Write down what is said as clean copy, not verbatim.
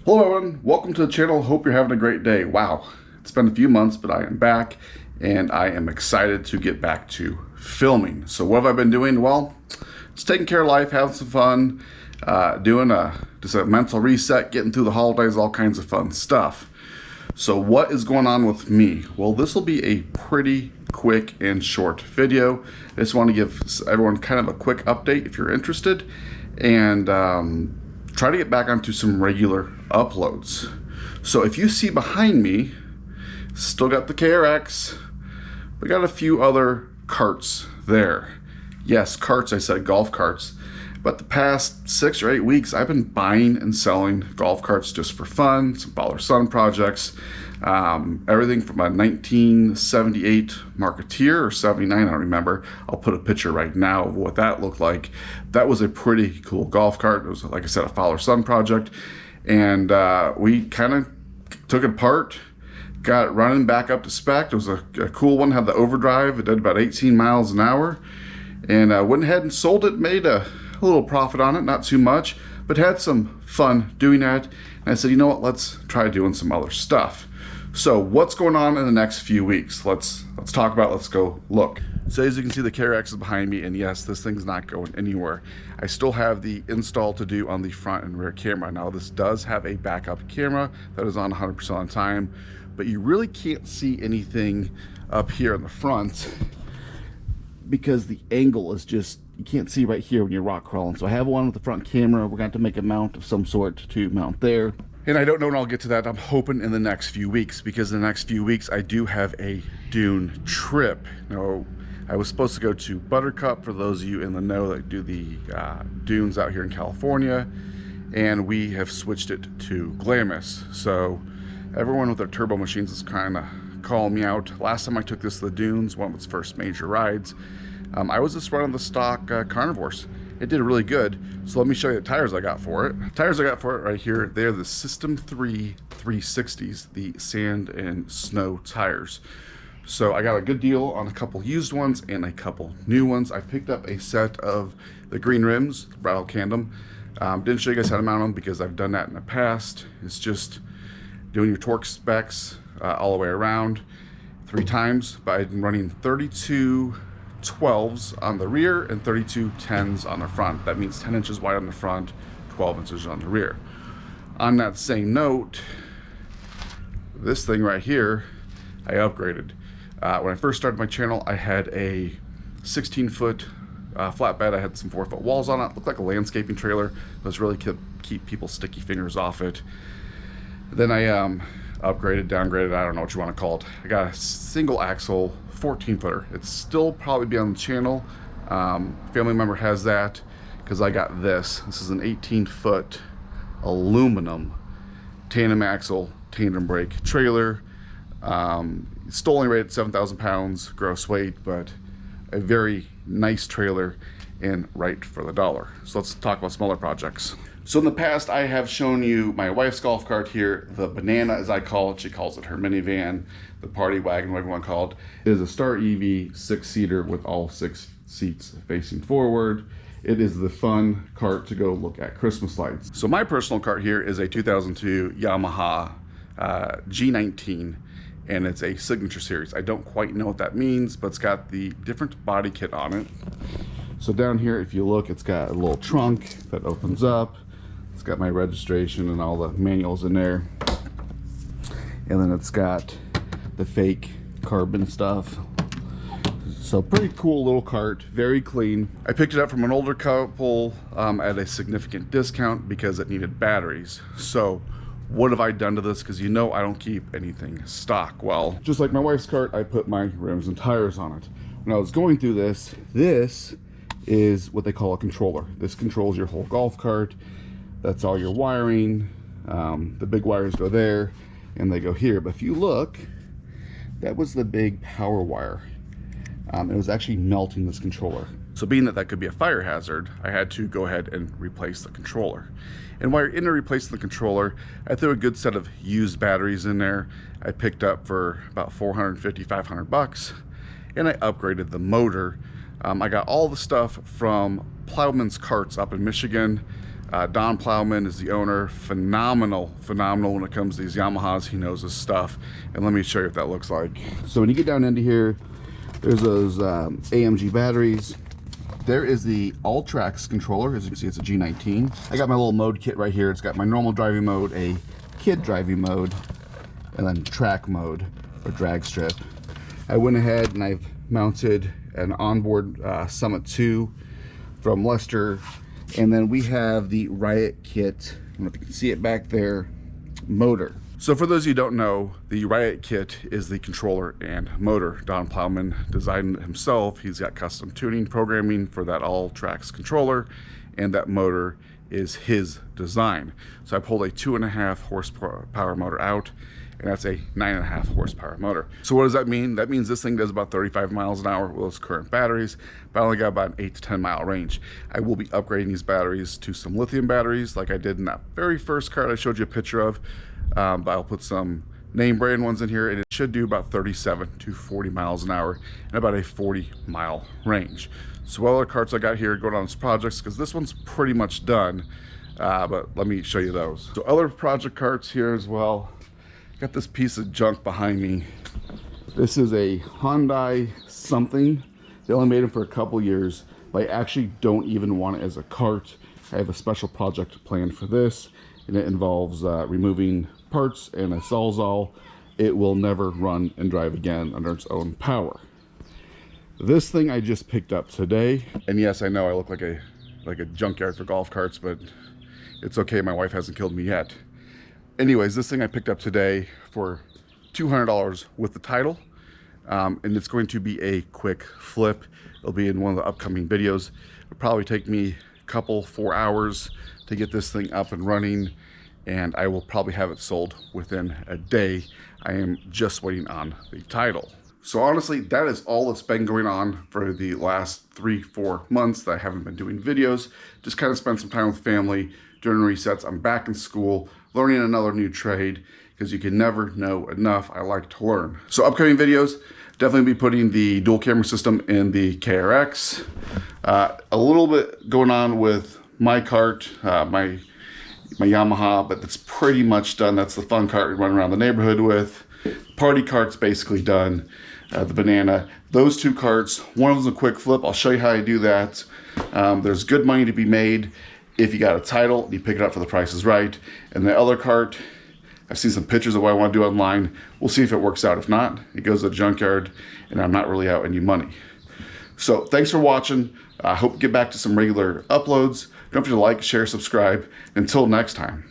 Hello everyone, welcome to the channel. Hope you're having a great day. Wow, it's been a few months, but I am back and I am excited to get back to filming. So what have I been doing? Well, just taking care of life, having some fun, doing just a mental reset, getting through the holidays, all kinds of fun stuff. So what is going on with me? Well, this will be a pretty quick and short video. I just want to give everyone kind of a quick update if you're interested, and try to get back onto some regular uploads. So if you see behind me, still got the KRX, we got a few other carts there. Yes, carts, I said golf carts. But the past 6 or 8 weeks, I've been buying and selling golf carts just for fun, some father-son projects, everything from a 1978 Marketeer or 79, I don't remember. I'll put a picture right now of what that looked like. That was a pretty cool golf cart. It was, like I said, a father-son project. And we kind of took it apart, got it running back up to spec. It was a cool one, had the overdrive. It did about 18 miles an hour. And I went ahead and sold it, made a little profit on it, not too much, but had some fun doing that. And I said, you know what, let's try doing some other stuff. So what's going on in the next few weeks? Let's talk about, let's go look. So as you can see, the KRX is behind me, and yes, this thing's not going anywhere. I still have the install to do on the front and rear camera. Now this does have a backup camera that is on 100% of the time, but you really can't see anything up here in the front because the angle is just, you can't see right here when you're rock crawling. So I have one with the front camera. We're going to have to make a mount of some sort to mount there. And I don't know when I'll get to that. I'm hoping in the next few weeks, because in the next few weeks I do have a dune trip. Now, I was supposed to go to Buttercup, for those of you in the know that do the dunes out here in California, and we have switched it to Glamis. So everyone with their turbo machines is kind of calling me out. Last time I took this to the dunes, one of its first major rides, I was just running the stock Carnivores. It did really good. So let me show you the tires I got for it. Tires I got for it right here, they're the System 3 360s, the sand and snow tires. So I got a good deal on a couple used ones and a couple new ones. I picked up a set of the green rims, Rattle Candom. Didn't show you guys how to mount them because I've done that in the past. It's just doing your torque specs all the way around 3 times, but I'm running 32 12s on the rear and 32 10s on the front. That means 10 inches wide on the front, 12 inches on the rear. On that same note, this thing right here, I upgraded. When I first started my channel, I had a 16-foot flatbed. I had some 4-foot walls on it. It looked like a landscaping trailer, but it's really keep people's sticky fingers off it. Then I upgraded, downgraded, I don't know what you want to call it. I got a single axle 14-footer. It's still probably be on the channel. Family member has that because I got this. This is an 18-foot aluminum tandem axle, tandem brake trailer. Still only rated 7,000 pounds gross weight, but a very nice trailer and right for the dollar. So let's talk about smaller projects. So in the past, I have shown you my wife's golf cart here, the Banana as I call it. She calls it her minivan, the party wagon, whatever you want to call it. It is a Star EV 6-seater with all 6 seats facing forward. It is the fun cart to go look at Christmas lights. So my personal cart here is a 2002 Yamaha G19, and it's a Signature Series. I don't quite know what that means, but it's got the different body kit on it. So down here, if you look, it's got a little trunk that opens up. It's got my registration and all the manuals in there. And then it's got the fake carbon stuff. So pretty cool little cart, very clean. I picked it up from an older couple at a significant discount because it needed batteries. So what have I done to this? Because you know I don't keep anything stock. Well, just like my wife's cart, I put my rims and tires on it. When I was going through this is what they call a controller. This controls your whole golf cart. That's all your wiring. The big wires go there and they go here. But if you look, that was the big power wire. It was actually melting this controller. So being that that could be a fire hazard, I had to go ahead and replace the controller. And while you're in there replacing the controller, I threw a good set of used batteries in there. I picked up for about 450, 500 bucks, and I upgraded the motor. I got all the stuff from Plowman's Carts up in Michigan. Don Plowman is the owner. Phenomenal when it comes to these Yamahas. He knows his stuff. And let me show you what that looks like. So when you get down into here, there's those AMG batteries. There is the All-Trax controller. As you can see, it's a G19. I got my little mode kit right here. It's got my normal driving mode, a kid driving mode, and then track mode or drag strip. I went ahead and I've mounted an onboard Summit 2 from Lester, and then we have the Riot Kit, I don't know if you can see it back there, motor. So for those of you who don't know, the Riot Kit is the controller and motor. Don Plowman designed it himself. He's got custom tuning programming for that All-Trax controller, and that motor is his design. So I pulled a 2.5 horsepower motor out, and that's a 9.5 horsepower motor. So what does that mean? That means this thing does about 35 miles an hour with those current batteries, but I only got about an 8 to 10 mile range. I will be upgrading these batteries to some lithium batteries like I did in that very first cart I showed you a picture of, but I'll put some name brand ones in here, and it should do about 37 to 40 miles an hour and about a 40 mile range. So what other carts I got here going on these projects, because this one's pretty much done, but let me show you those. So other project carts here as well. Got this piece of junk behind me. This is a Hyundai something. They only made it for a couple years, but I actually don't even want it as a cart. I have a special project planned for this, and it involves removing parts and a Sawzall. It will never run and drive again under its own power. This thing I just picked up today, and yes, I know I look like a junkyard for golf carts, but it's okay. My wife hasn't killed me yet. Anyways, this thing I picked up today for $200 with the title, and it's going to be a quick flip. It'll be in one of the upcoming videos. It'll probably take me a couple, 4 hours to get this thing up and running, and I will probably have it sold within a day. I am just waiting on the title. So honestly, that is all that's been going on for the last 3-4 months that I haven't been doing videos. Just kind of spent some time with family, doing resets. I'm back in school, learning another new trade, because you can never know enough. I like to learn. So upcoming videos, definitely be putting the dual camera system in the KRX. A little bit going on with my cart, my Yamaha, but that's pretty much done. That's the fun cart we run around the neighborhood with. Party cart's basically done. The Banana. Those two carts, one of them's a quick flip. I'll show you how I do that. There's good money to be made if you got a title and you pick it up for the price is right. And the other cart, I've seen some pictures of what I want to do online. We'll see if it works out. If not, it goes to the junkyard, and I'm not really out any money. So thanks for watching. I hope to get back to some regular uploads. Don't forget to like, share, subscribe. Until next time.